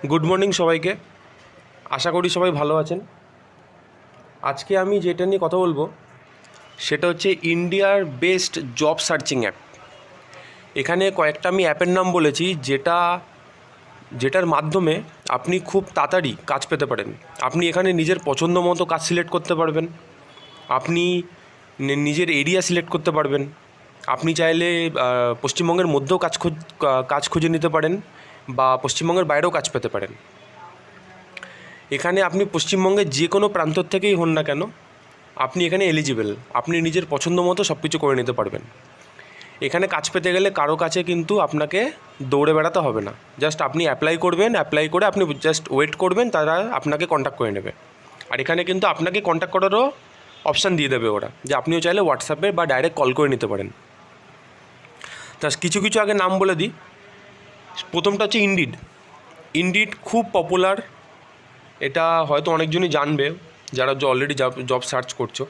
Good morning সবাইকে। আশা করি সবাই ভালো আছেন। আজকে আমি যেটা নিয়ে কথা বলবো সেটা হচ্ছে ইন্ডিয়ার বেস্ট জব সার্চিং অ্যাপ। এখানে কয়েকটা আমি অ্যাপের নাম বলেছি যেটার মাধ্যমে আপনি খুব তাড়াতাড়ি কাজ পেতে পারেন। আপনি এখানে নিজের পছন্দ মতো কাজ সিলেক্ট করতে পারবেন, আপনি নিজের এরিয়া সিলেক্ট করতে পারবেন, আপনি চাইলে পশ্চিমবঙ্গের মধ্যেও কাজ খুঁজে নিতে পারেন বা পশ্চিমবঙ্গের বাইরেও কাজ পেতে পারেন। এখানে আপনি পশ্চিমবঙ্গের যে কোনো প্রান্ত থেকেই হন না কেন, আপনি এখানে এলিজিবল। আপনি নিজের পছন্দ মতো সব কিছু করে নিতে পারবেন। এখানে কাজ পেতে গেলে কারো কাছে কিন্তু আপনাকে দৌড়ে বেড়াতে হবে না। জাস্ট আপনি অ্যাপ্লাই করবেন, অ্যাপ্লাই করে আপনি জাস্ট ওয়েট করবেন, তারা আপনাকে কন্ট্যাক্ট করে নেবে। আর এখানে কিন্তু আপনাকে কন্ট্যাক্ট করারও অপশান দিয়ে দেবে ওরা, যে আপনিও চাইলে হোয়াটসঅ্যাপে বা ডাইরেক্ট কল করে নিতে পারেন। তা কিছু কিছু আগে নাম বলে দিই। প্রথমটা হচ্ছে ইন্ডিড। ইন্ডিড খুব পপুলার, এটা হয়তো অনেকজনই জানবে যারা অলরেডি জব সার্চ করছো।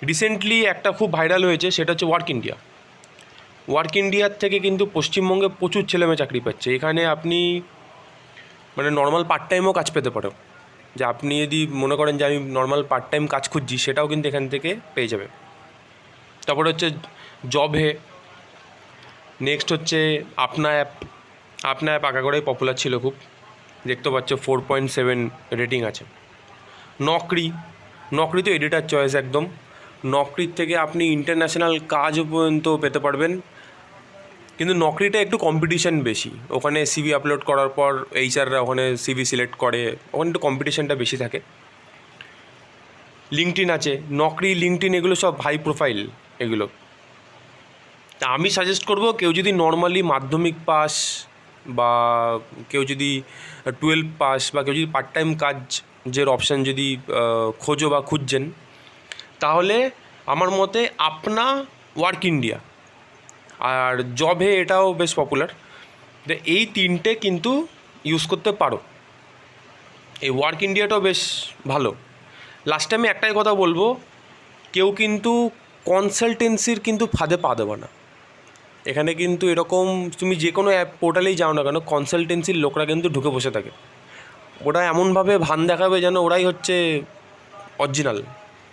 রিসেন্টলি একটা খুব ভাইরাল হয়েছে, সেটা হচ্ছে ওয়ার্ক ইন্ডিয়া। ওয়ার্ক ইন্ডিয়ার থেকে কিন্তু পশ্চিমবঙ্গে প্রচুর ছেলেমেয়ে চাকরি পাচ্ছে। এখানে আপনি মানে নর্মাল পার্ট টাইমও কাজ পেতে পারো, যে আপনি যদি মনে করেন যে আমি নর্মাল পার্ট টাইম কাজ খুঁজছি, সেটাও কিন্তু এখান থেকে পেয়ে যাবে। তারপরে হচ্ছে জব হে। নেক্সট হচ্ছে আপনা অ্যাপ। আপনা অ্যাপ আগাগোড়াই পপুলার ছিল খুব, দেখতে পাচ্ছ 4.7 রেটিং আছে। নকরি। নকরি তো এডিটার চয়েস একদম। নকরির থেকে আপনি ইন্টারন্যাশনাল কাজও পর্যন্ত পেতে পারবেন, কিন্তু নকরিটা একটু কম্পিটিশান বেশি। ওখানে সিভি আপলোড করার পর এইচআররা ওখানে সিভি সিলেক্ট করে, ওখানে একটু কম্পিটিশানটা বেশি থাকে। লিঙ্কডইন আছে। নকরি, লিঙ্কডইন এগুলো সব হাই প্রোফাইল এগুলো। তা আমি সাজেস্ট করব, কেউ যদি নর্মালি মাধ্যমিক পাস বা কেউ যদি 12 পাস বা কেউ যদি পার্ট টাইম কাজের অপশান যদি খোঁজো বা খুঁজছেন, তাহলে আমার মতে আপনা, ওয়ার্ক ইন্ডিয়া আর জব হে এটাও বেশ পপুলার। তো এই তিনটে কিন্তু ইউজ করতে পারো। এই ওয়ার্ক ইন্ডিয়াটাও বেশ ভালো। লাস্টে আমি একটাই কথা বলবো, কেউ কিন্তু কনসালটেন্সির কিন্তু ফাঁদে পা দেবে না। এখানে কিন্তু এরকম তুমি যে কোনো অ্যাপ পোর্টালেই যাও না কেন, কনসালটেন্সির লোকরা কিন্তু ঢুকে বসে থাকে। ওরা এমনভাবে ভান দেখাবে যেন ওরাই হচ্ছে অরিজিনাল,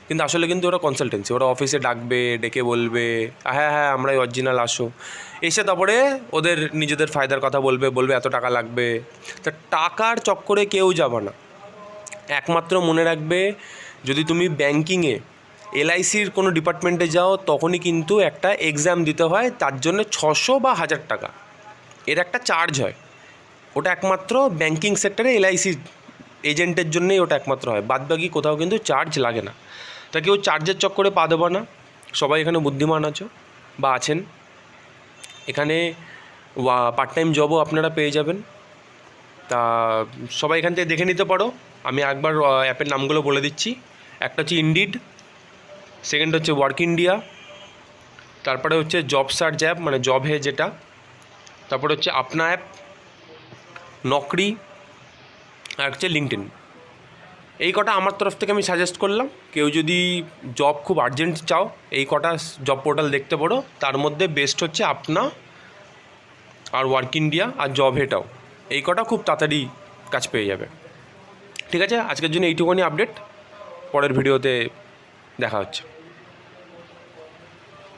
কিন্তু আসলে কিন্তু ওরা কনসালটেন্সি। ওরা অফিসে ডাকবে, ডেকে বলবে হ্যাঁ হ্যাঁ আমরাই অরিজিনাল, আসো। এসে তারপরে ওদের নিজেদের ফায়দার কথা বলবে এত টাকা লাগবে। তা টাকার চক্করে কেউ যাবে না। একমাত্র মনে রাখবে, যদি তুমি ব্যাঙ্কিংয়ে এলআইসির কোনো ডিপার্টমেন্টে যাও, তখনই কিন্তু একটা এক্সাম দিতে হয়, তার জন্য 600 বা 1000 টাকা এর একটা চার্জ হয়। ওটা একমাত্র ব্যাঙ্কিং সেক্টরে এলআইসি এজেন্টের জন্যই ওটা একমাত্র হয়, বাদবাকি কোথাও কিন্তু চার্জ লাগে না। তা কেউ চার্জের চক্করে পা দেবে না। সবাই এখানে বুদ্ধিমান আছো বা আছেন। এখানে পার্ট টাইম জবও আপনারা পেয়ে যাবেন। তা সবাই এখান থেকে দেখে নিতে পারো। আমি একবার অ্যাপের নামগুলো বলে দিচ্ছি। একটা হচ্ছে ইন্ডিড, সেকেন্ড হচ্ছে ওয়ার্ক ইন্ডিয়া, তারপরে হচ্ছে জব সার্চ অ্যাপ মানে জব হে যেটা, তারপরে হচ্ছে আপনা অ্যাপ, নকরি, আর হচ্ছে লিঙ্কডইন। এই কটা আমার তরফ থেকে আমি সাজেস্ট করলাম। কেউ যদি জব খুব আর্জেন্ট চাও, এই কটা জব পোর্টাল দেখতে পারো। তার মধ্যে বেস্ট হচ্ছে আপনা আর ওয়ার্ক ইন্ডিয়া আর জব হেটাও। এই কটা খুব তাড়াতাড়ি কাজ পেয়ে যাবে। ঠিক আছে, আজকের জন্য এইটুকুনি আপডেট। পরের ভিডিওতে দেখা হচ্ছে।